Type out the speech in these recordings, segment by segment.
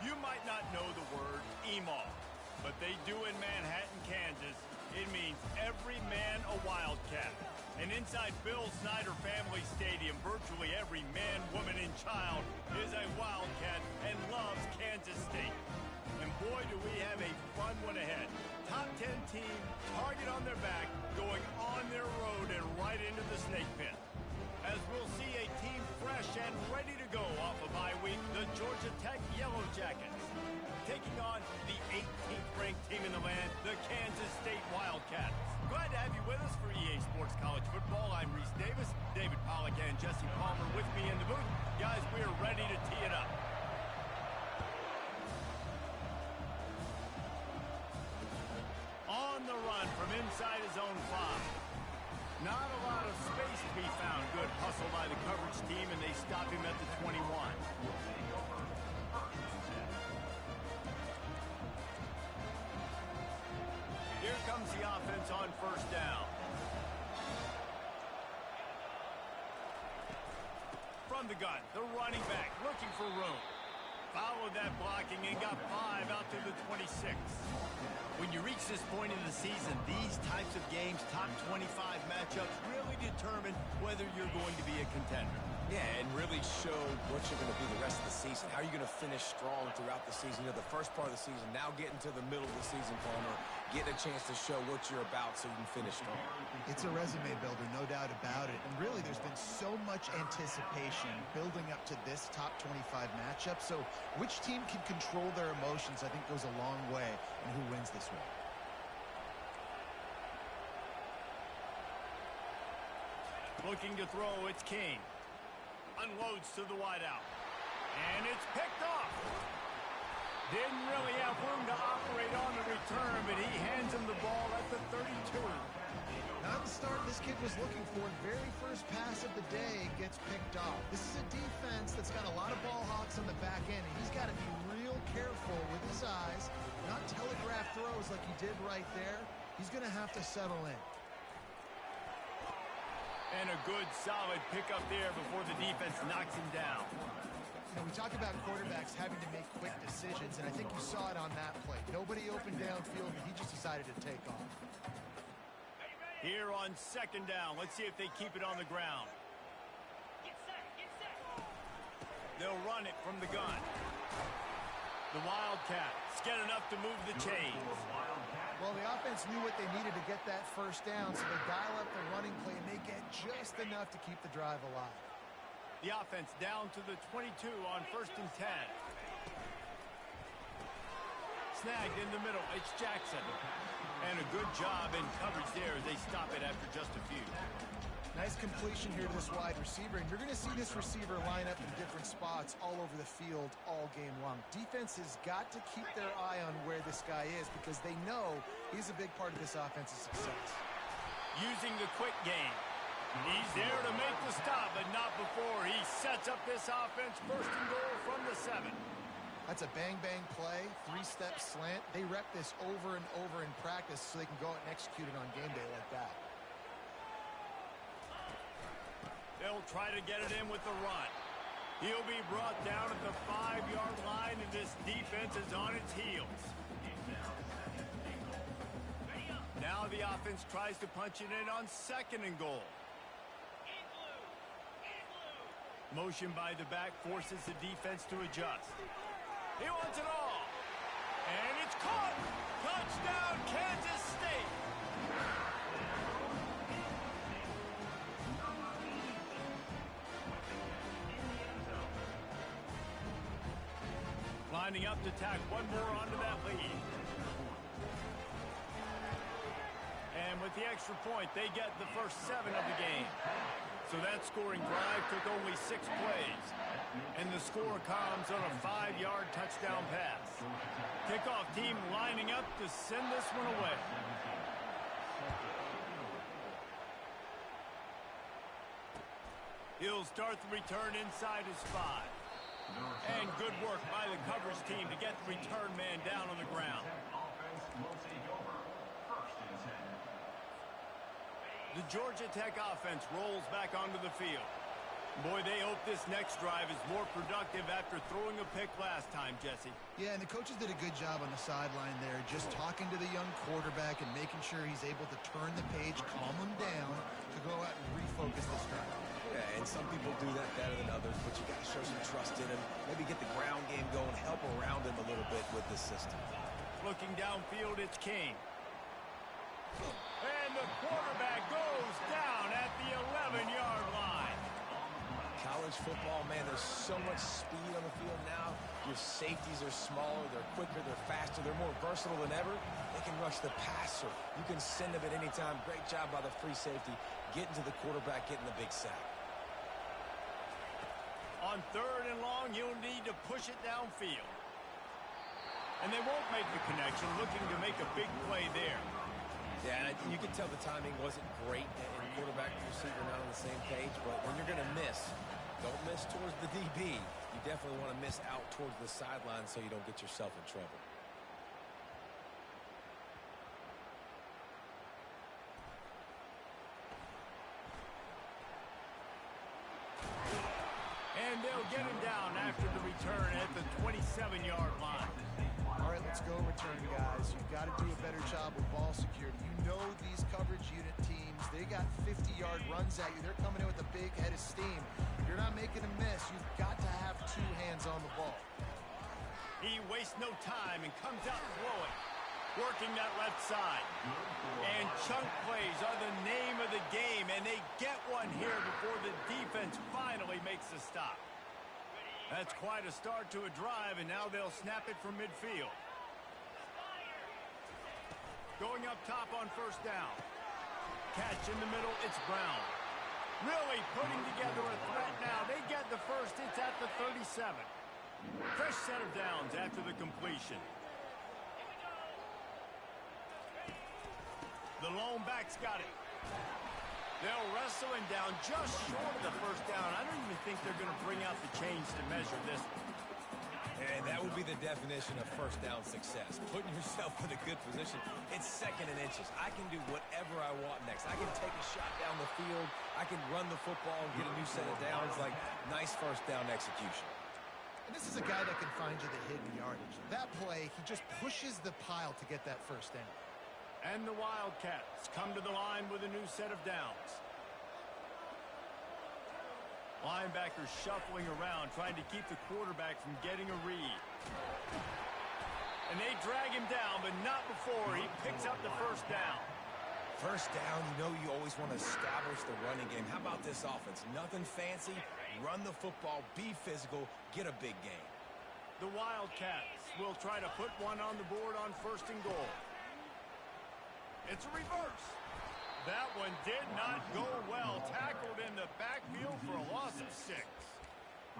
You might not know the word EMAW, but they do in Manhattan, Kansas. It means every man a Wildcat. And inside Bill Snyder Family Stadium, virtually every man, woman, and child is a Wildcat and loves Kansas State. And boy, do we have a fun one ahead. Top 10 team, target on their back, going on their road and right into the snake pit. As we'll see a team fresh and ready to go off a bye week, the Georgia Tech Yellow Jackets, taking on the 18th ranked team in the land, the Kansas State Wildcats. Glad to have you with us for EA Sports College Football. I'm Reese Davis, David Pollack and Jesse Palmer with me in the booth. Guys, we are ready to tee it up. On the run from inside his own 5. Not a lot of space to be found. Good hustle by the coverage team, and they stop him at the 21. Here comes the offense on first down. From the gun, the running back looking for room. Followed that blocking and got 5 out to the 26. When you reach this point in the season, these types of games, top 25 matchups, really determine whether you're going to be a contender. Yeah, and really show what you're going to be the rest of the season. How are you going to finish strong throughout the season? You know, the first part of the season, now getting to the middle of the season, Palmer, getting a chance to show what you're about so you can finish strong. It's a resume builder, no doubt about it. And really, there's been so much anticipation building up to this top 25 matchup. So which team can control their emotions, I think, goes a long way in who wins this one. Looking to throw, it's King. Unloads to the wideout. And it's picked off. Didn't really have room to operate on the return, but he hands him the ball at the 32. Not the start this kid was looking for. Very first pass of the day gets picked off. This is a defense that's got a lot of ball hawks on the back end, and he's got to be real careful with his eyes, not telegraph throws like he did right there. He's going to have to settle in. And a good, solid pickup there before the defense knocks him down. You know, we talk about quarterbacks having to make quick decisions, and I think you saw it on that play. Nobody opened downfield, and he just decided to take off. Here on second down, let's see if they keep it on the ground. They'll run it from the gun. The Wildcats get enough to move the chains. Well, the offense knew what they needed to get that first down, so they dial up the running play, and they get just enough to keep the drive alive. The offense down to the 22 on 1st and 10. Snagged in the middle, it's Jackson. And a good job in coverage there as they stop it after just a few. Nice completion here to this wide receiver, and you're going to see this receiver line up in different spots all over the field all game long. Defense has got to keep their eye on where this guy is because they know he's a big part of this offense's success. Using the quick game. He's there to make the stop, but not before he sets up this offense. 1st and goal from the 7. That's a bang-bang play, 3-step slant. They rep this over and over in practice so they can go out and execute it on game day like that. They'll try to get it in with the run. He'll be brought down at the 5-yard line, and this defense is on its heels. Now the offense tries to punch it in on 2nd and goal. Motion by the back forces the defense to adjust. He wants it all. And it's caught. Touchdown, Kansas State. Lining up to tack one more onto that lead. And with the extra point, they get the first 7 of the game. So that scoring drive took only 6 plays. And the score comes on a 5-yard touchdown pass. Kickoff team lining up to send this one away. He'll start the return inside his 5. And good work by the coverage team to get the return man down on the ground. The Georgia Tech offense rolls back onto the field. Boy, they hope this next drive is more productive after throwing a pick last time, Jesse. Yeah, and the coaches did a good job on the sideline there, just talking to the young quarterback and making sure he's able to turn the page, calm him down to go out and refocus this drive. Yeah, and some people do that better than others, but you got to show some trust in him. Maybe get the ground game going, help around him a little bit with this system. Looking downfield, it's King. And the quarterback goes down at the 11-yard line. College football, man, there's so much speed on the field now. Your safeties are smaller, they're quicker, they're faster, they're more versatile than ever. They can rush the passer. You can send them at any time. Great job by the free safety, getting to the quarterback, getting the big sack. On 3rd and long, you'll need to push it downfield. And they won't make the connection, looking to make a big play there. Yeah, and you can tell the timing wasn't great, and quarterback and receiver not on the same page, but when you're going to miss, don't miss towards the DB. You definitely want to miss out towards the sideline so you don't get yourself in trouble. And they'll get him down after the return at the 27-yard line. All right, let's go return, guys. You've got to do a better job with ball security. You know these coverage unit teams, they got 50-yard runs at you. They're coming in with a big head of steam. If you're not making a miss, you've got to have 2 hands on the ball. He wastes no time and comes out throwing, working that left side. And chunk plays are the name of the game, and they get one here before the defense finally makes the stop. That's quite a start to a drive, and now they'll snap it from midfield. Going up top on 1st down. Catch in the middle, it's Brown. Really putting together a threat now. They get the first, it's at the 37. Fresh set of downs after the completion. The lone back's got it. They'll wrestle him down just short of the 1st down. I don't even think they're going to bring out the chains to measure this. And that would be the definition of 1st down success. Putting yourself in a good position. It's 2nd and inches. I can do whatever I want next. I can take a shot down the field. I can run the football and get a new set of downs. Like, nice 1st down execution. And this is a guy that can find you the hidden yardage. That play, he just pushes the pile to get that 1st down. And the Wildcats come to the line with a new set of downs. Linebackers shuffling around, trying to keep the quarterback from getting a read. And they drag him down, but not before he picks up the 1st down. 1st down, you know you always want to establish the running game. How about this offense? Nothing fancy. Run the football, be physical, get a big gain. The Wildcats will try to put one on the board on 1st and goal. It's a reverse. That one did not go well. Tackled in the backfield for a loss of 6.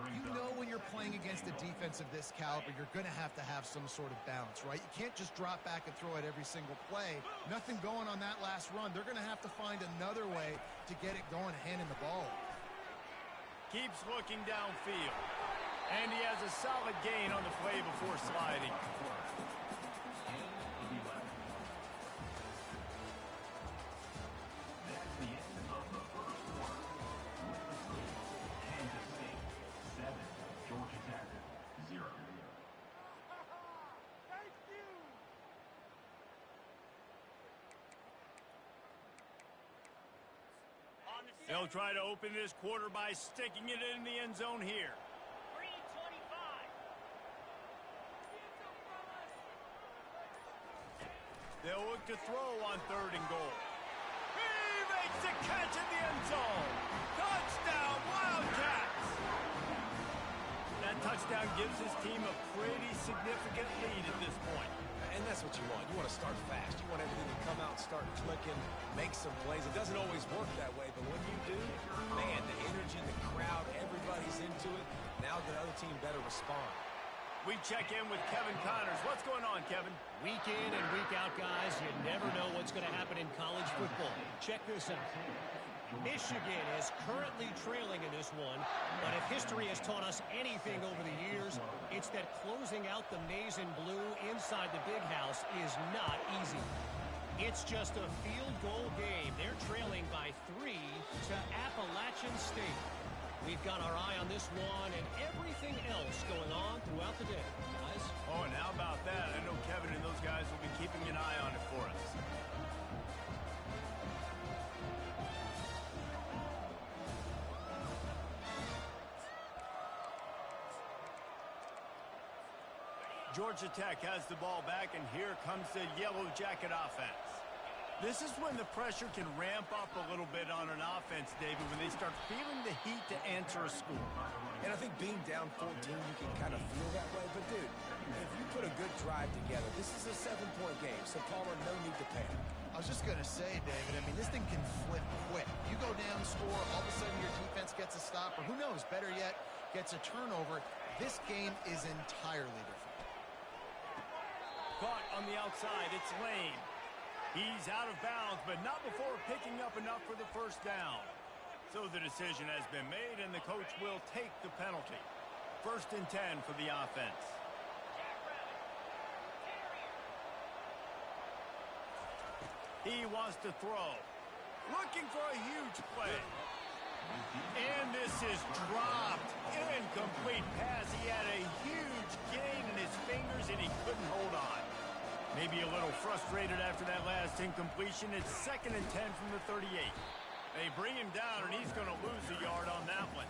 You know when you're playing against a defense of this caliber, you're going to have some sort of balance, right? You can't just drop back and throw it every single play. Nothing going on that last run. They're going to have to find another way to get it going, handing the ball. Keeps looking downfield. And he has a solid gain on the play before sliding. They'll try to open this quarter by sticking it in the end zone here. They'll look to throw on 3rd and goal. He makes the catch in the end zone. Touchdown, Wildcats! That touchdown gives his team a pretty significant lead at this point. And that's what you want. You want to start fast. You want everything to come out, start clicking, make some plays. It doesn't always work that way, but when you do, man, the energy, the crowd, everybody's into it. Now the other team better respond. We check in with Kevin Connors. What's going on, Kevin? Week in and week out, guys, you never know what's going to happen in college football. Check this out. Michigan is currently trailing in this one, but if history has taught us anything over the years, it's that closing out the maize and blue inside the big house is not easy. It's just a field goal game. They're trailing by 3 to Appalachian State. We've got our eye on this one and everything else going on throughout the day, guys. Oh, and how about that? I know Kevin and those guys will be keeping an eye on it for us. Georgia Tech has the ball back, and here comes the Yellow Jacket offense. This is when the pressure can ramp up a little bit on an offense, David, when they start feeling the heat to answer a score. And I think being down 14, you can kind of feel that way. But, dude, if you put a good drive together, this is a 7-point game, so Palmer, no need to panic. I was just going to say, David, I mean, this thing can flip quick. You go down, score, all of a sudden your defense gets a stop, or who knows, better yet, gets a turnover. This game is entirely different. Caught on the outside, it's Lane. He's out of bounds, but not before picking up enough for the first down. So the decision has been made, and the coach will take the penalty. 1st and 10 for the offense. He wants to throw. Looking for a huge play. And this is dropped. Incomplete pass. He had a huge gain in his fingers, and he couldn't hold on. Maybe a little frustrated after that last incompletion. It's 2nd and 10 from the 38. They bring him down, and he's going to lose a yard on that one.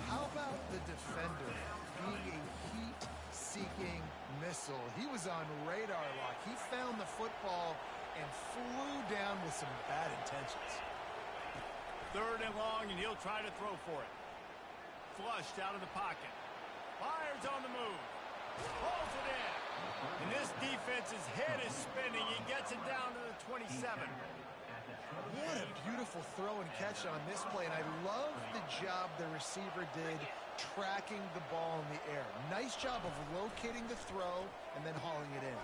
How about the defender being a heat-seeking missile? He was on radar lock. He found the football and flew down with some bad intentions. 3rd and long, and he'll try to throw for it. Flushed out of the pocket. Fires on the move. Pulls it in. And this defense's head is spinning. He gets it down to the 27. What a beautiful throw and catch on this play. And I love the job the receiver did tracking the ball in the air. Nice job of locating the throw and then hauling it in.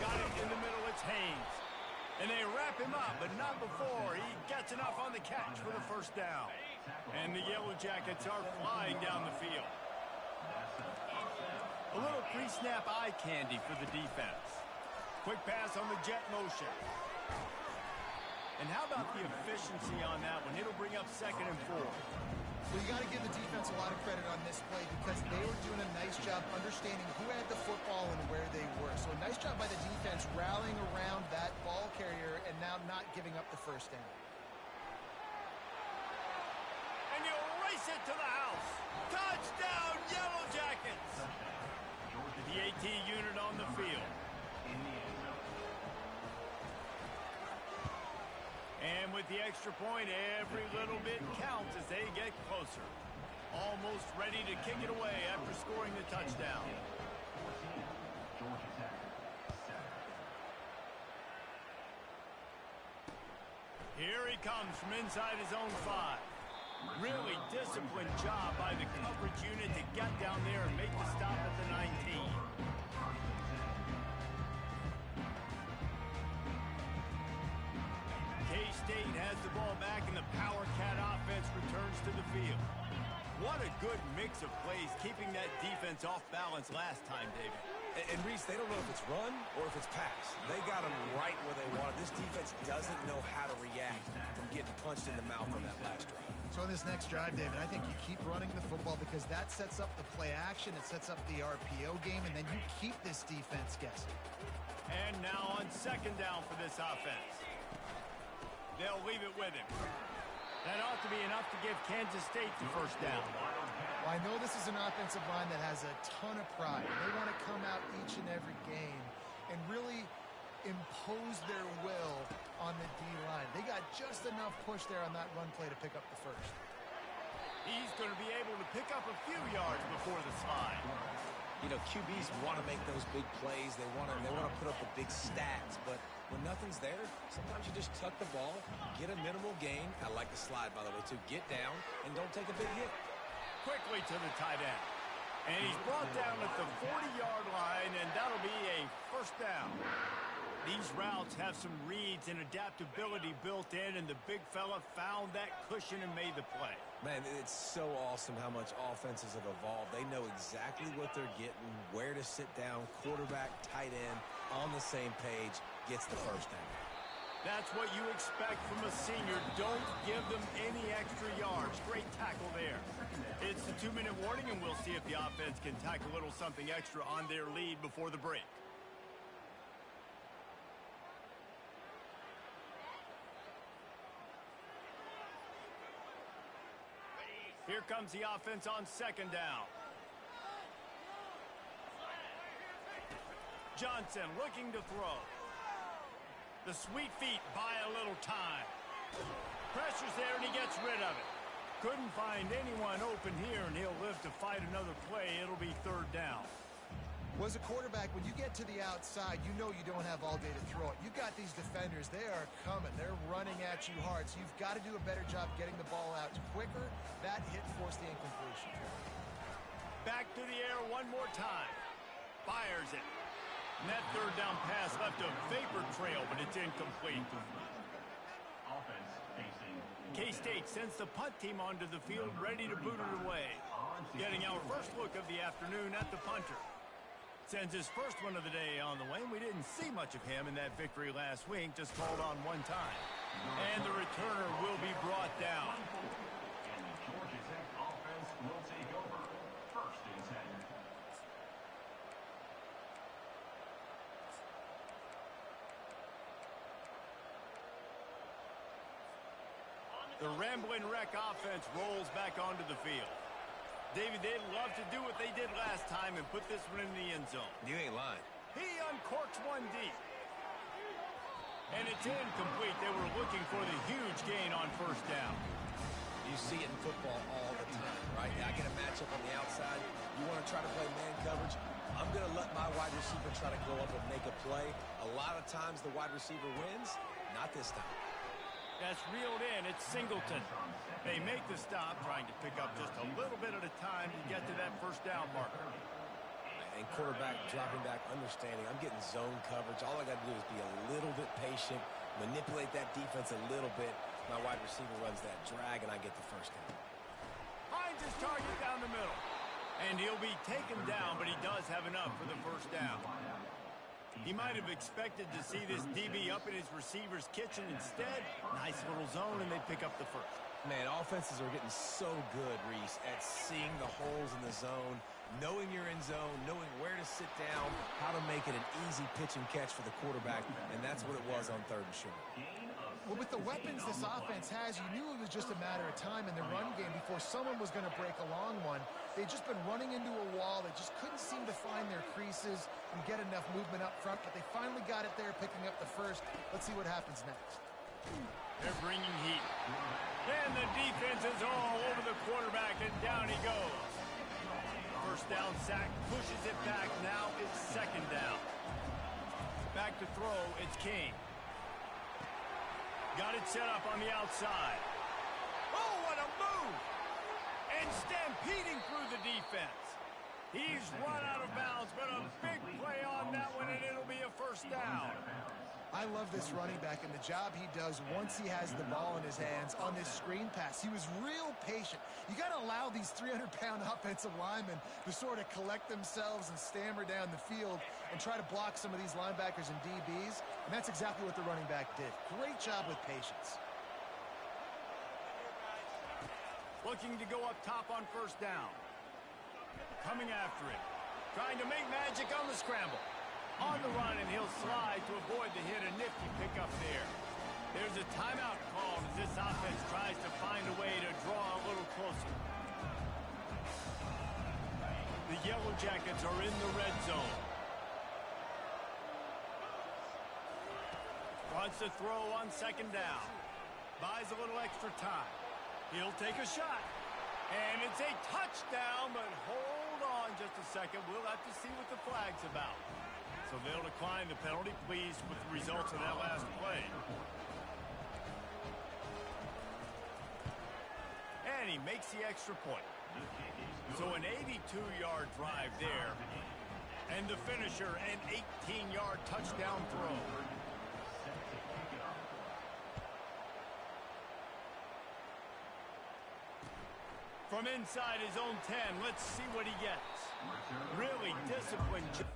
Got it in the middle. It's Haynes. And they wrap him up, but not before he gets enough on the catch for the first down. And the Yellow Jackets are flying down the field. A little pre-snap eye candy for the defense. Quick pass on the jet motion. And how about the efficiency on that one? It'll bring up 2nd and 4. Well, you got to give the defense a lot of credit on this play because they were doing a nice job understanding who had the football and where they were. So a nice job by the defense rallying around that ball carrier and now not giving up the first down. And you race it to the house. Touchdown, Yellow Jackets. The AT unit on the field. And with the extra point, every little bit counts as they get closer. Almost ready to kick it away after scoring the touchdown. Here he comes from inside his own 5. Really disciplined job by the coverage unit to get down there and make the stop at the 19. K-State has the ball back, and the Power Cat offense returns to the field. What a good mix of plays, keeping that defense off balance last time, David. And Reese, they don't know if it's run or if it's pass. They got them right where they want it. This defense doesn't know how to react from getting punched in the mouth on that last drive. So in this next drive, David, I think you keep running the football because that sets up the play action, it sets up the RPO game, and then you keep this defense guessing. And now on 2nd down for this offense. They'll leave it with him. That ought to be enough to give Kansas State the first down. Well, I know this is an offensive line that has a ton of pride. They want to come out each and every game and really impose their will on the D-line. They got just enough push there on that run play to pick up the first. He's going to be able to pick up a few yards before the slide. You know, QBs want to make those big plays. They want to put up the big stats, but when nothing's there, sometimes you just tuck the ball, get a minimal gain. I like the slide, by the way, too. Get down and don't take a big hit. Quickly to the tight end. And he's brought down at the 40-yard line, and that'll be a first down. These routes have some reads and adaptability built in, and the big fella found that cushion and made the play. Man, it's so awesome how much offenses have evolved. They know exactly what they're getting, where to sit down, quarterback, tight end, on the same page, gets the first down. That's what you expect from a senior. Don't give them any extra yards. Great tackle there. It's the 2-minute warning, and we'll see if the offense can tack a little something extra on their lead before the break. Here comes the offense on 2nd down. Johnson looking to throw. The sweet feet buy a little time. Pressure's there, and he gets rid of it. Couldn't find anyone open here, and he'll live to fight another play. It'll be 3rd down. Well, as a quarterback, when you get to the outside, you know you don't have all day to throw it. You've got these defenders. They are coming. They're running at you hard, so you've got to do a better job getting the ball out quicker. That hit forced the incompletion. Back to the air one more time. Fires it. And that 3rd down pass left a vapor trail, but it's incomplete. K-State sends the punt team onto the field, ready to boot it away. Getting our first look of the afternoon at the punter. Sends his first one of the day on the way. We didn't see much of him in that victory last week, just called on one time. And the returner will be brought down. And the Georgia Tech offense will take over. 1st and 10. The Ramblin' Wreck offense rolls back onto the field. David, they'd love to do what they did last time and put this one in the end zone. You ain't lying. He uncorks one deep. And it's incomplete. They were looking for the huge gain on 1st down. You see it in football all the time, right? I get a matchup on the outside. You want to try to play man coverage. I'm going to let my wide receiver try to go up and make a play. A lot of times the wide receiver wins. Not this time. That's reeled in. It's Singleton. They make the stop, trying to pick up just a little bit at a time to get to that 1st down marker. And quarterback dropping back, understanding. I'm getting zone coverage. All I got to do is be a little bit patient, manipulate that defense a little bit. My wide receiver runs that drag, and I get the 1st down. Finds his target down the middle. And he'll be taken down, but he does have enough for the 1st down. He might have expected to see this DB up in his receiver's kitchen. Instead, nice little zone, and they pick up the 1st. Man, offenses are getting so good, Reese, at seeing the holes in the zone, knowing you're in zone, knowing where to sit down, how to make it an easy pitch and catch for the quarterback, and that's what it was on 3rd and short. Well, with the weapons this offense has, you knew it was just a matter of time in the run game before someone was going to break a long one. They'd just been running into a wall. They just couldn't seem to find their creases and get enough movement up front, but they finally got it there, picking up the 1st. Let's see what happens next. They're bringing heat. And the defense is all over the quarterback, and down he goes. 1st down sack, pushes it back. Now it's 2nd down. Back to throw, it's King. Got it set up on the outside. Oh, what a move! And stampeding through the defense. He's run out of bounds, but a big play on that one, and it'll be a 1st down. I love this running back and the job he does once he has the ball in his hands on this screen pass. He was real patient. You got to allow these 300-pound offensive linemen to sort of collect themselves and stammer down the field and try to block some of these linebackers and DBs, and that's exactly what the running back did. Great job with patience. Looking to go up top on 1st down. Coming after it. Trying to make magic on the scramble. On the run, and he'll slide to avoid the hit. A nifty pickup there. There's a timeout called as this offense tries to find a way to draw a little closer. The Yellow Jackets are in the red zone. Wants to throw on 2nd down. Buys a little extra time. He'll take a shot. And it's a touchdown, but hold on just a second. We'll have to see what the flag's about. So they'll decline the penalty, pleased with the results of that last play. And he makes the extra point. So an 82-yard drive there. And the finisher, an 18-yard touchdown throw. From inside his own 10, let's see what he gets. Really disciplined.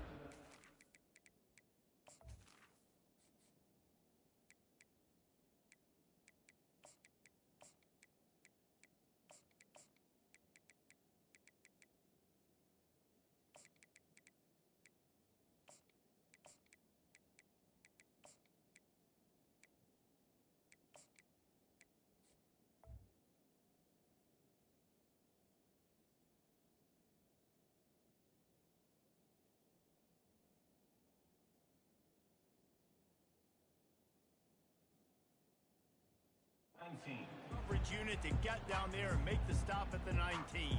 19. Coverage unit to get down there and make the stop at the 19.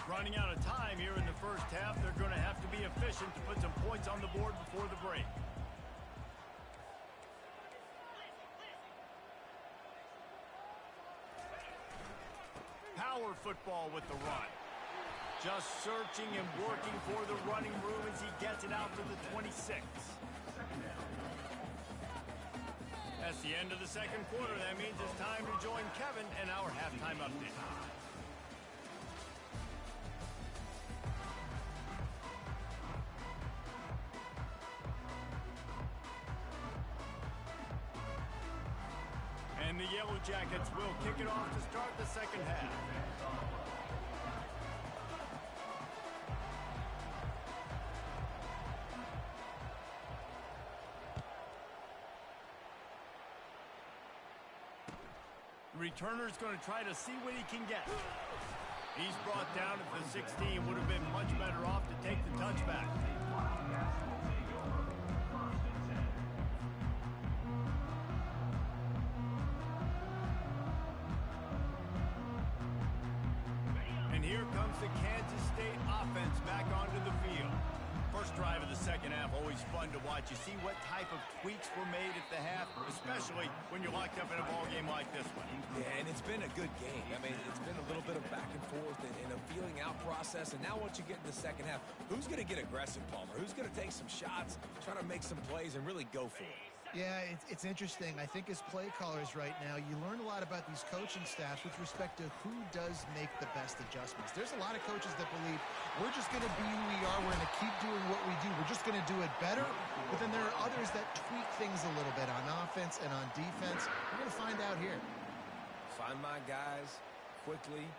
Running out of time here in the first half. They're going to have to be efficient to put some points on the board before the break. Power football with the run. Just searching and working for the running room as he gets it out to the 26. That's the end of the second quarter. That means it's time to join Kevin and our halftime update. And the Yellow Jackets will kick it off to start the second half. The returner's going to try to see what he can get. He's brought down at the 16. Would have been much better off to take the touchback. And here comes the Kansas State offense back onto the field. First drive of the second half, always fun to watch. You see what type of tweaks were made at the half, especially when you're locked up in a ball game like this one. Yeah, and it's been a good game. I mean, it's been a little bit of back and forth and a feeling out process. And now once you get in the second half, who's going to get aggressive, Palmer? Who's going to take some shots, try to make some plays, and really go for it? Yeah, it's interesting. I think as play callers right now, you learn a lot about these coaching staffs with respect to who does make the best adjustments. There's a lot of coaches that believe we're just going to be who we are. We're going to keep doing what we do. We're just going to do it better. But then there are others that tweak things a little bit on offense and on defense. We're going to find out here. Find my guys quickly,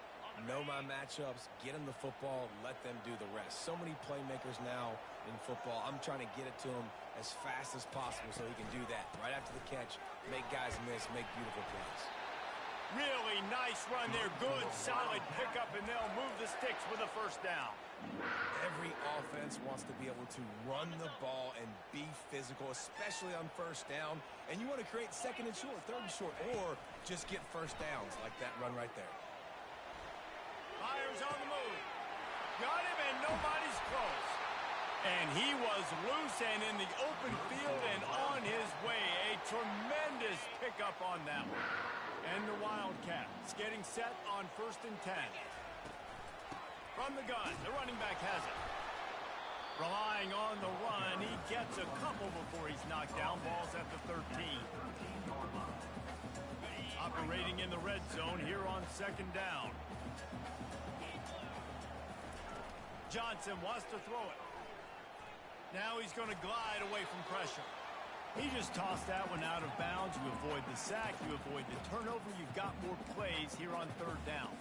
know my matchups, get them the football, let them do the rest. So many playmakers now in football. I'm trying to get it to him as fast as possible so he can do that. Right after the catch, make guys miss, make beautiful plays. Really nice run there. Good, solid pickup, and they'll move the sticks with a first down. Every offense wants to be able to run the ball and be physical, especially on first down. And you want to create second and short, third and short, or just get first downs like that run right there. Fires on the move. Got him, and nobody's close. And he was loose and in the open field and on his way. A tremendous pickup on that one. And the Wildcats getting set on 1st and 10. From the gun, the running back has it. Relying on the run, he gets a couple before he's knocked down. Ball's at the 13. Operating in the red zone here on 2nd down. Johnson wants to throw it. Now he's going to glide away from pressure. He just tossed that one out of bounds. You avoid the sack, you avoid the turnover. You've got more plays here on 3rd down.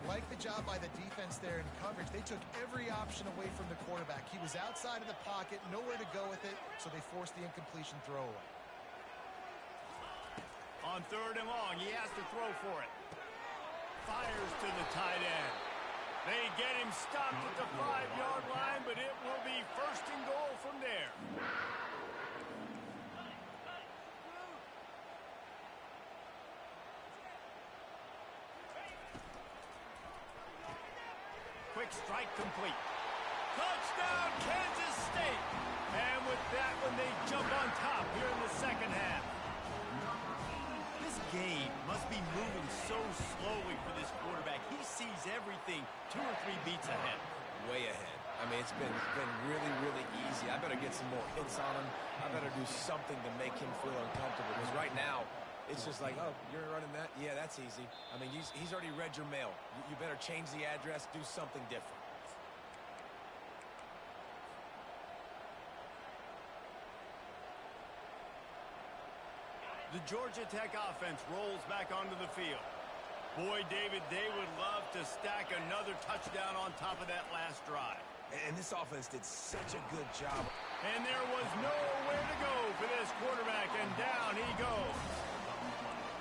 Like the job by the defense there in coverage. They took every option away from the quarterback. He was outside of the pocket, nowhere to go with it, so they forced the incompletion throwaway. On 3rd and long, he has to throw for it. Fires to the tight end. They get him stopped at the 5-yard line, but it will be 1st and goal from there. Quick strike complete. Touchdown, Kansas State. And with that one, they jump on top here in the second half. This game must be moving so slowly for this quarterback. He sees everything 2 or 3 beats ahead. Way ahead. I mean, it's been really, really easy. I better get some more hits on him. I better do something to make him feel uncomfortable. Because right now, it's just like, oh, you're running that? Yeah, that's easy. I mean, he's already read your mail. You better change the address, do something different. The Georgia Tech offense rolls back onto the field. Boy, David, they would love to stack another touchdown on top of that last drive. And this offense did such a good job. And there was nowhere to go for this quarterback, and down he goes.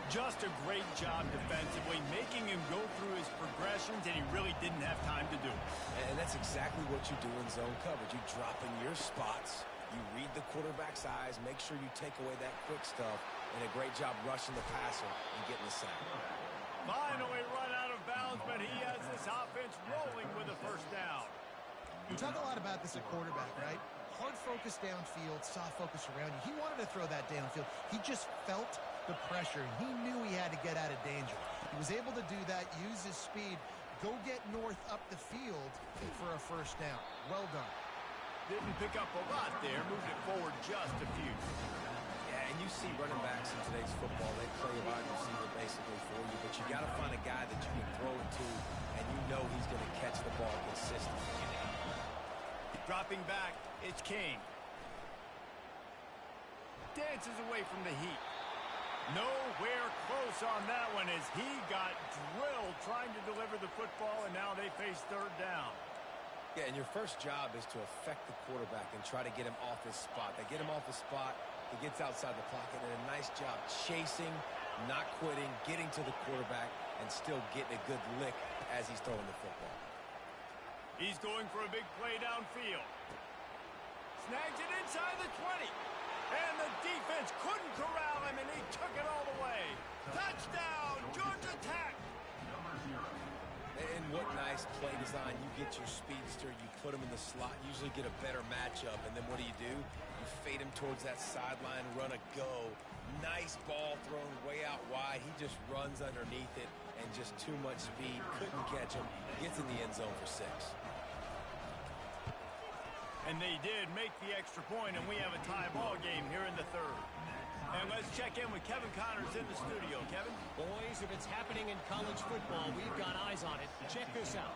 Just a great job defensively, making him go through his progressions, and he really didn't have time to do it. And that's exactly what you do in zone coverage. You drop in your spots, you read the quarterback's eyes, make sure you take away that quick stuff, and a great job rushing the passer and getting the sack. Finally run out of bounds, but he has this offense rolling with a first down. We talk a lot about this at quarterback, right? Hard focus downfield, soft focus around you. He wanted to throw that downfield. He just felt the pressure. He knew he had to get out of danger. He was able to do that, use his speed, go get north up the field for a first down. Well done. Didn't pick up a lot there, moved it forward just a few. Yeah, and you see running backs in today's football, they play a wide receiver basically for you, but you got to find a guy that you can throw it to, and you know he's going to catch the ball consistently. Dropping back, it's King. Dances away from the heat. Nowhere close on that one as he got drilled trying to deliver the football, and now they face third down. Yeah, and your first job is to affect the quarterback and try to get him off his spot. They get him off his spot, he gets outside the pocket, and a nice job chasing, not quitting, getting to the quarterback, and still getting a good lick as he's throwing the football. He's going for a big play downfield. Snags it inside the 20. And the defense couldn't corral him, and he took it all the way. Touchdown, Georgia Tech. And what nice play design. You get your speedster, you put him in the slot, usually get a better matchup, and then what do? You fade him towards that sideline, run a go. Nice ball thrown way out wide. He just runs underneath it, and just too much speed. Couldn't catch him. Gets in the end zone for 6. And they did make the extra point, and we have a tie ball game here in the third. And let's check in with Kevin Connors in the studio. Kevin? Boys, if it's happening in college football, we've got eyes on it. Check this out.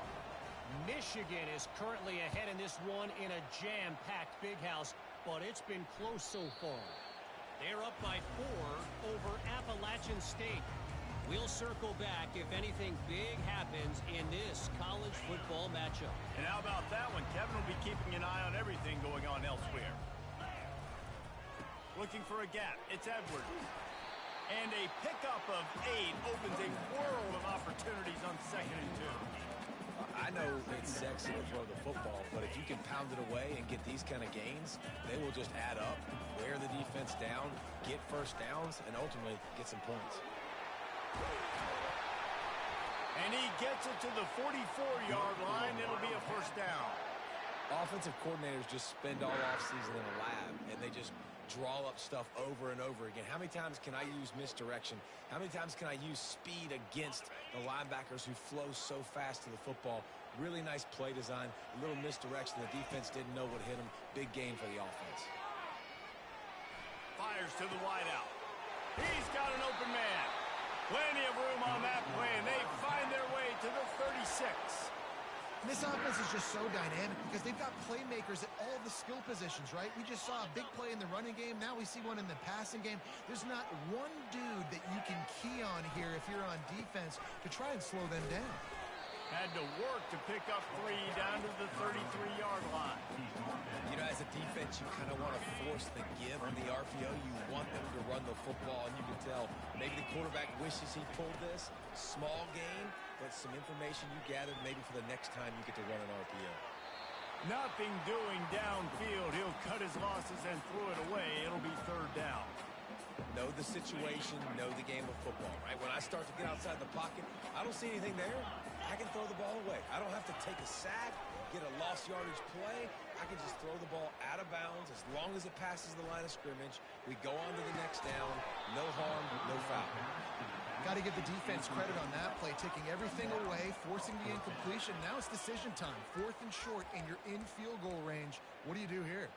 Michigan is currently ahead in this one in a jam-packed big house, but it's been close so far. They're up by 4 over Appalachian State. We'll circle back if anything big happens in this college football matchup. And how about that one? Kevin will be keeping an eye on everything going on elsewhere. Looking for a gap. It's Edwards. And a pickup of 8 opens a world of opportunities on 2nd and 2. I know it's sexy to throw the football, but if you can pound it away and get these kind of gains, they will just add up, wear the defense down, get first downs, and ultimately get some points. And he gets it to the 44-yard line. It'll be a first down. Offensive coordinators just spend all offseason in a lab, and they just draw up stuff over and over again. How many times can I use misdirection? How many times can I use speed against the linebackers who flow so fast to the football? Really nice play design, a little misdirection. The defense didn't know what hit them. Big game for the offense. Fires to the wideout. He's got an open man. Plenty of room on that play, and they find their way to the 36. This offense is just so dynamic because they've got playmakers at all the skill positions, right? We just saw a big play in the running game. Now we see one in the passing game. There's not one dude that you can key on here if you're on defense to try and slow them down. Had to work to pick up 3 down to the 33-yard line. You know, as a defense, you kind of want to force the give on the RPO. You want them to run the football, and you can tell maybe the quarterback wishes he pulled this. Small game, but some information you gathered maybe for the next time you get to run an RPO. Nothing doing downfield. He'll cut his losses and throw it away. It'll be third down. Know the situation, know the game of football, right? When I start to get outside the pocket, I don't see anything there. I can throw the ball away. I don't have to take a sack, get a lost yardage play. I can just throw the ball out of bounds as long as it passes the line of scrimmage. We go on to the next down. No harm, no foul. Got to give the defense credit on that play, taking everything away, forcing the incompletion. Now it's decision time. 4th and short, and you're in field goal range. What do you do here?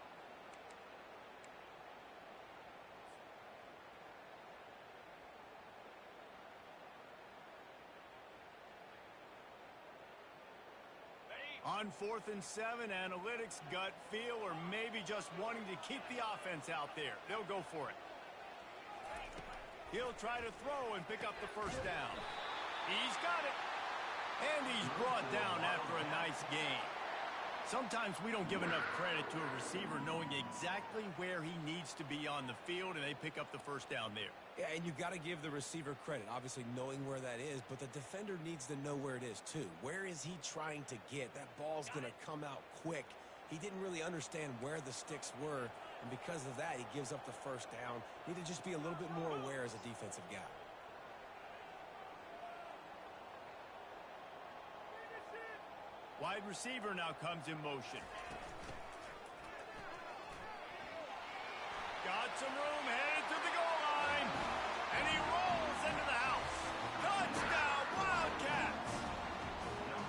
On 4th and 7, analytics, gut feel, or maybe just wanting to keep the offense out there. They'll go for it. He'll try to throw and pick up the first down. He's got it. And he's brought down after a nice gain. Sometimes we don't give enough credit to a receiver knowing exactly where he needs to be on the field, and they pick up the first down there. Yeah, and you've got to give the receiver credit, obviously knowing where that is, but the defender needs to know where it is too. Where is he trying to get? That ball's going to come out quick. He didn't really understand where the sticks were, and because of that, he gives up the first down. Need to just be a little bit more aware as a defensive guy. Wide receiver now comes in motion. Got some room, headed to the goal line. And he rolls into the house. Touchdown, Wildcats!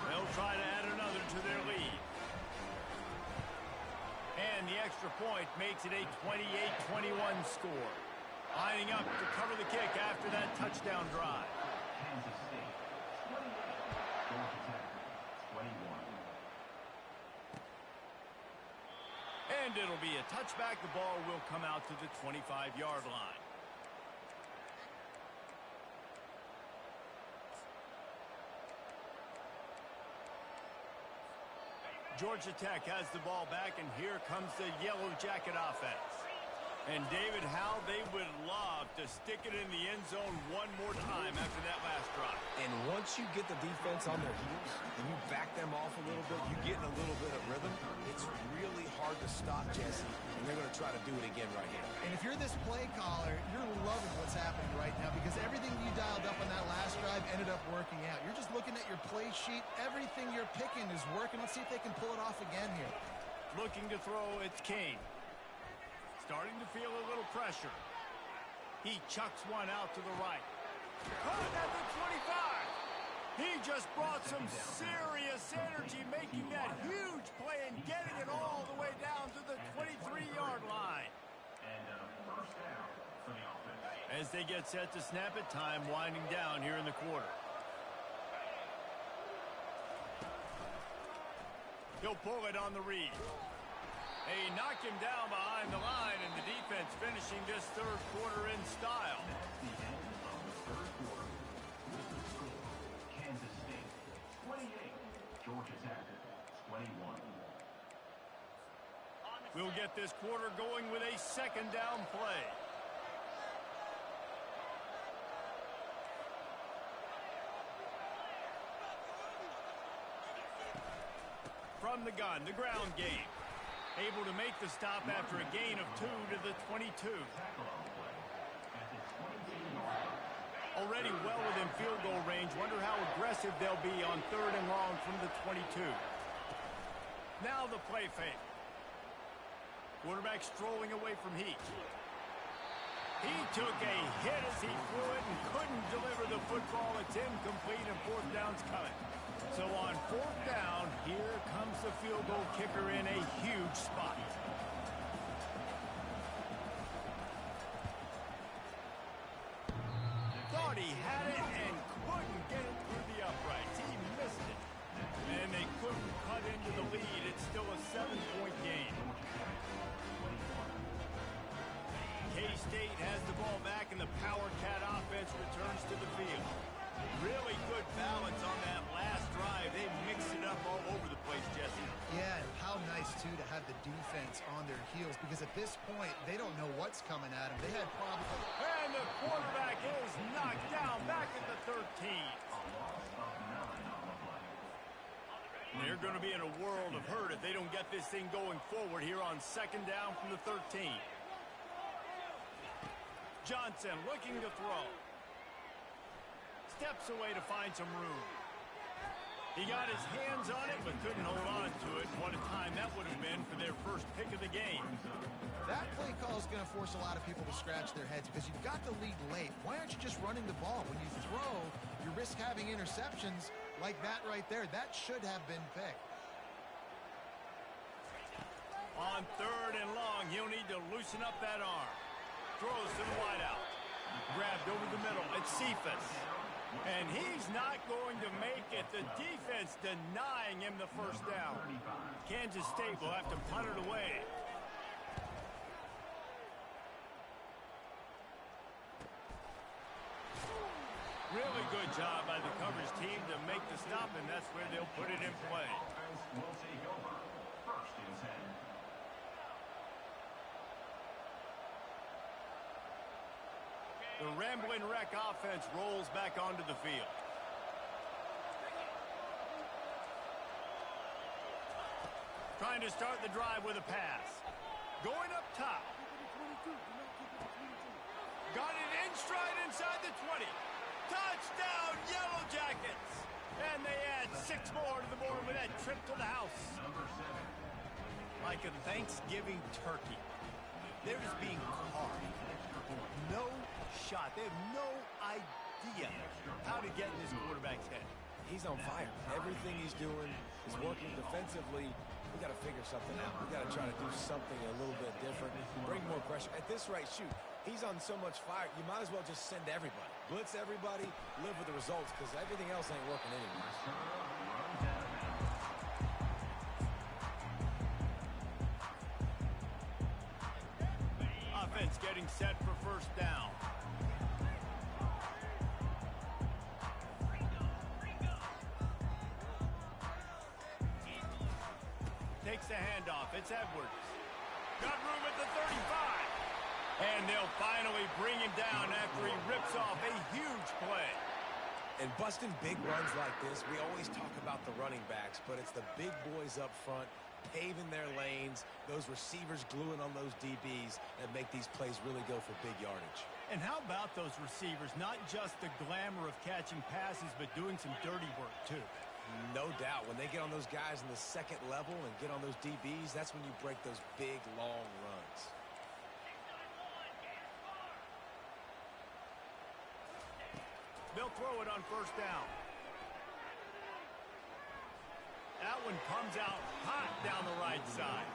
They'll try to add another to their lead. And the extra point makes it a 28-21 score. Lining up to cover the kick after that touchdown drive. Kansas State, 28. Georgia Tech, 21. And it'll be a touchback. The ball will come out to the 25-yard line. Georgia Tech has the ball back, and here comes the Yellow Jacket offense. And David, how they would love to stick it in the end zone one more time after that last drive. And once you get the defense on their heels and you back them off a little bit, you get in a little bit of rhythm, it's really hard to stop Jesse, and they're going to try to do it again right here. And if you're this play caller, you're loving what's happening right now because everything you dialed up on that last drive ended up working out. You're just looking at your play sheet. Everything you're picking is working. Let's see if they can pull it off again here. Looking to throw, it's Kane. Starting to feel a little pressure. He chucks one out to the right. Caught at the 25. He just brought some serious energy, making that huge play and getting it all the way down to the 23-yard line. And first down for the offense. As they get set to snap it, time winding down here in the quarter. He'll pull it on the read. They knock him down behind the line, and the defense finishing this third quarter in style. That's the end of the third quarter. Kansas State, 28. Georgia Tech, 21. We'll get this quarter going with a second down play. From the gun, the ground game. Able to make the stop after a gain of 2 to the 22. Already well within field goal range. Wonder how aggressive they'll be on 3rd and long from the 22. Now the play fake. Quarterback strolling away from Heat. He took a hit as he threw it and couldn't deliver the football. It's incomplete and 4th down's coming. So on 4th down, here comes the field goal kicker in a huge spot. Thought he had it and couldn't get it through the uprights. He missed it. And they couldn't cut into the lead. It's still a 7-point game. K-State has the ball back, and the Power Cat offense returns to the field. Really good balance on that last drive. They mixed it up all over the place, Jesse. Yeah, and how nice, too, to have the defense on their heels because at this point, they don't know what's coming at them. They had problems. And the quarterback is knocked down back at the 13. They're going to be in a world of hurt if they don't get this thing going forward here on 2nd down from the 13. Johnson looking to throw. Steps away to find some room. He got his hands on it, but couldn't hold on to it. What a time that would have been for their first pick of the game. That play call is going to force a lot of people to scratch their heads because you've got the lead late. Why aren't you just running the ball? When you throw, you risk having interceptions like that right there. That should have been picked. On 3rd and long, he'll need to loosen up that arm. Throws to the wideout. Grabbed over the middle. It's Cephas. And he's not going to make it. The defense denying him the first down. Kansas State will have to punt it away. Really good job by the coverage team to make the stop, and that's where they'll put it in play. Offense will take over. 1st and 10. The Ramblin' Wreck offense rolls back onto the field. Trying trying to start the drive with a pass. Going up top. Got it in stride inside the 20. Touchdown, Yellow Jackets! And they add 6 more to the board with that trip to the house. Like a Thanksgiving turkey. They're just being carved. No shot. They have no idea how to get in this quarterback's head. He's on fire. Everything he's doing is working defensively. We got to figure something out. We got to try to do something a little bit different. Bring more pressure. At this rate, shoot, he's on so much fire, you might as well just send everybody. Blitz everybody, live with the results, because everything else ain't working anymore. Offense getting set for first down. Takes the handoff. It's Edwards. Got room at the 35. And they'll finally bring him down after he rips off a huge play. And busting big runs like this, we always talk about the running backs, but it's the big boys up front, paving their lanes, those receivers gluing on those DBs that make these plays really go for big yardage. And how about those receivers? Not just the glamour of catching passes, but doing some dirty work, too. No doubt. When they get on those guys in the second level and get on those DBs, that's when you break those big, long runs. They'll throw it on first down. That one comes out hot down the right side.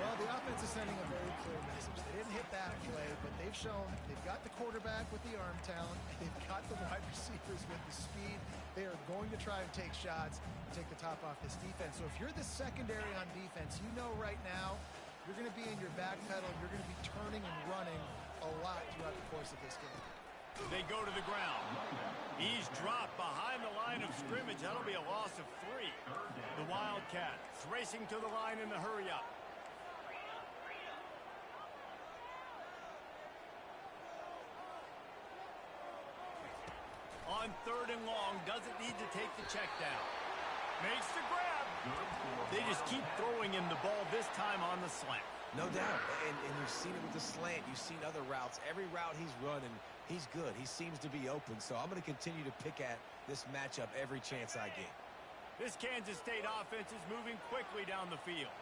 Well, the offense is sending a very clear message. They didn't hit that play, but they've shown they've got the quarterback with the arm talent, and they've got the wide receivers with the speed. They are going to try and take shots and take the top off this defense. So if you're the secondary on defense, you know right now you're going to be in your back pedal. You're going to be turning and running a lot throughout the course of this game. They go to the ground. He's dropped behind the line of scrimmage. That'll be a loss of 3. The Wildcats racing to the line in the hurry-up. On 3rd and long, doesn't need to take the check down. Makes the grab. They just keep throwing him the ball, this time on the slant. No doubt. And you've seen it with the slant. You've seen other routes. Every route he's running, he's good. He seems to be open. So I'm going to continue to pick at this matchup every chance I get. This Kansas State offense is moving quickly down the field.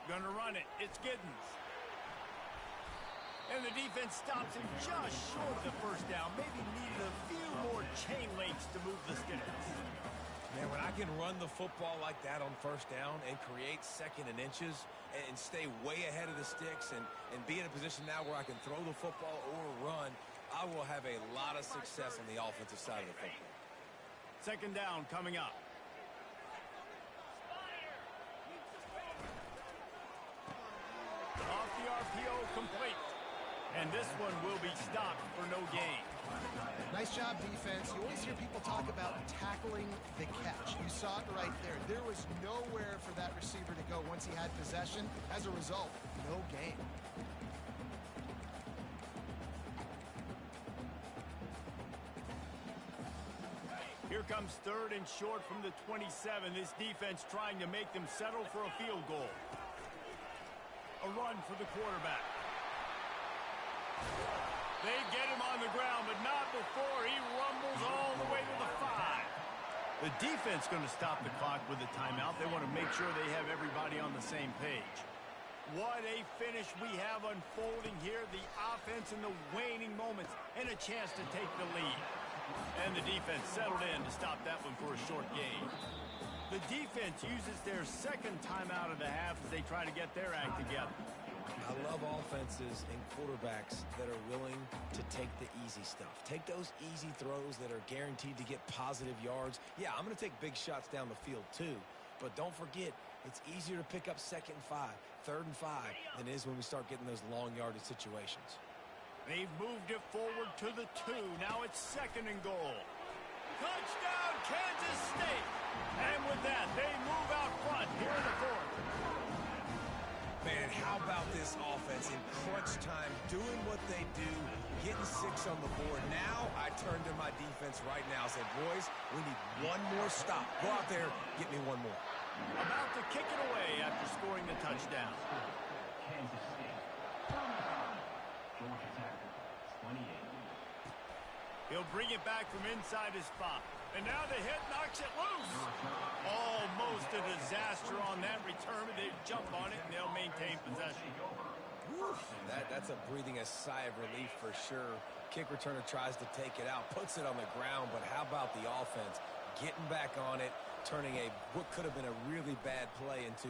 Gonna run it. It's Giddens. And the defense stops him just short of the first down. Maybe needed a few more chain links to move the sticks. Man, when I can run the football like that on first down and create second and inches and stay way ahead of the sticks and be in a position now where I can throw the football or run, I will have a lot of success on the offensive side of the football. Second down coming up. Off the RPO, complete. And this one will be stopped for no gain. Nice job, defense. You always hear people talk about tackling the catch. You saw it right there. There was nowhere for that receiver to go once he had possession. As a result, no gain. Here comes 3rd and short from the 27. This defense trying to make them settle for a field goal. A run for the quarterback. They get him on the ground, but not before he rumbles all the way to the 5. The defense going to stop the clock with a timeout. They want to make sure they have everybody on the same page. What a finish we have unfolding here. The offense in the waning moments and a chance to take the lead. And the defense settled in to stop that one for a short gain. The defense uses their second timeout of the half as they try to get their act together. I love offenses and quarterbacks that are willing to take the easy stuff. Take those easy throws that are guaranteed to get positive yards. Yeah, I'm going to take big shots down the field too, but don't forget, it's easier to pick up 2nd and 5, 3rd and 5 than it is when we start getting those long yardage situations. They've moved it forward to the 2. Now it's 2nd and goal. Touchdown, Kansas State. And with that, they move out front here in the fourth. Man, how about this offense in crunch time, doing what they do, getting 6 on the board. Now I turn to my defense right now and said, boys, we need one more stop. Go out there, get me one more. About to kick it away after scoring the touchdown. Kansas State. Georgia Tech, 28. He'll bring it back from inside his spot. And now the hit knocks it loose. Almost a disaster on that return, but they jump on it and they'll maintain possession. Whew, that's a breathing a sigh of relief for sure. Kick returner tries to take it out, puts it on the ground, but how about the offense getting back on it, turning what could have been a really bad play into,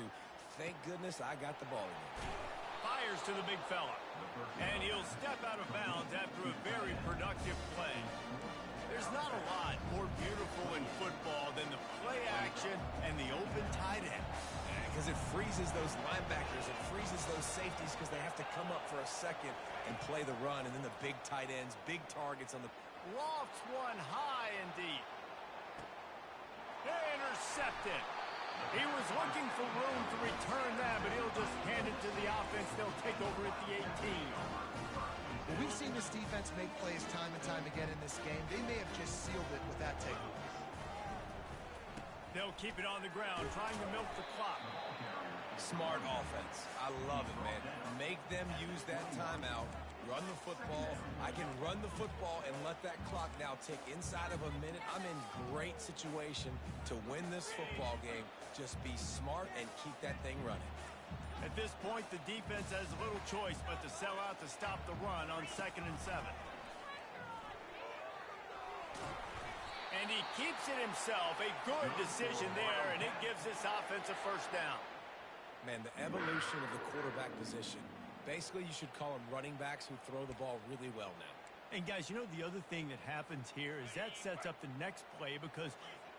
thank goodness I got the ball again. Fires to the big fella. And he'll step out of bounds after a very productive play. There's not a lot more beautiful in football than the play action and the open tight end. Because it freezes those linebackers, it freezes those safeties because they have to come up for a second and play the run, and then the big tight ends, big targets on the... Lofts one high and deep. Intercepted. He was looking for room to return that, but he'll just hand it to the offense. They'll take over at the 18. Well, we've seen this defense make plays time and time again in this game. They may have just sealed it with that takeaway. They'll keep it on the ground, trying to milk the clock. Smart offense. I love it, man. Make them use that timeout. Run the football. I can run the football and let that clock now tick inside of a minute. I'm in great situation to win this football game. Just be smart and keep that thing running. At this point, the defense has little choice but to sell out to stop the run on 2nd and 7. And he keeps it himself. A good decision there, and it gives this offense a first down. Man, the evolution of the quarterback position. Basically, you should call them running backs who throw the ball really well now. And guys, you know the other thing that happens here is that sets up the next play because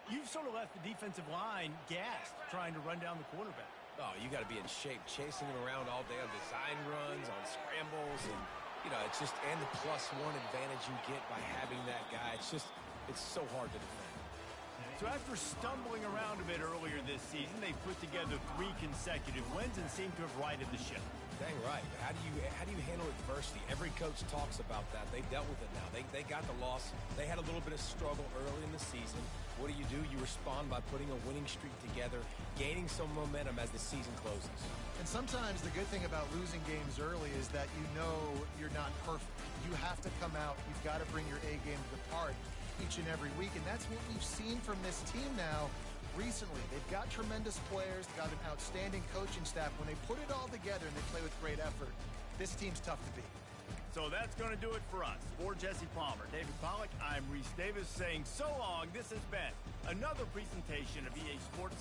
you've sort of left the defensive line gassed trying to run down the quarterback. Oh, you got to be in shape, chasing him around all day on design runs, on scrambles, and, you know, it's just, and the +1 advantage you get by having that guy. It's just, it's so hard to defend. So after stumbling around a bit earlier this season, they put together 3 consecutive wins and seem to have righted the ship. Dang right. How do you handle adversity? Every coach talks about that. They dealt with it now. They got the loss. They had a little bit of struggle early in the season. What do? You respond by putting a winning streak together, gaining some momentum as the season closes. And sometimes the good thing about losing games early is that you know you're not perfect. You have to come out. You've got to bring your A game to the part each and every week. And that's what we've seen from this team now. Recently, they've got tremendous players, got an outstanding coaching staff. When they put it all together and they play with great effort, this team's tough to beat. So that's going to do it for us. For Jesse Palmer, David Pollack, I'm Reese Davis saying so long. This has been another presentation of EA Sports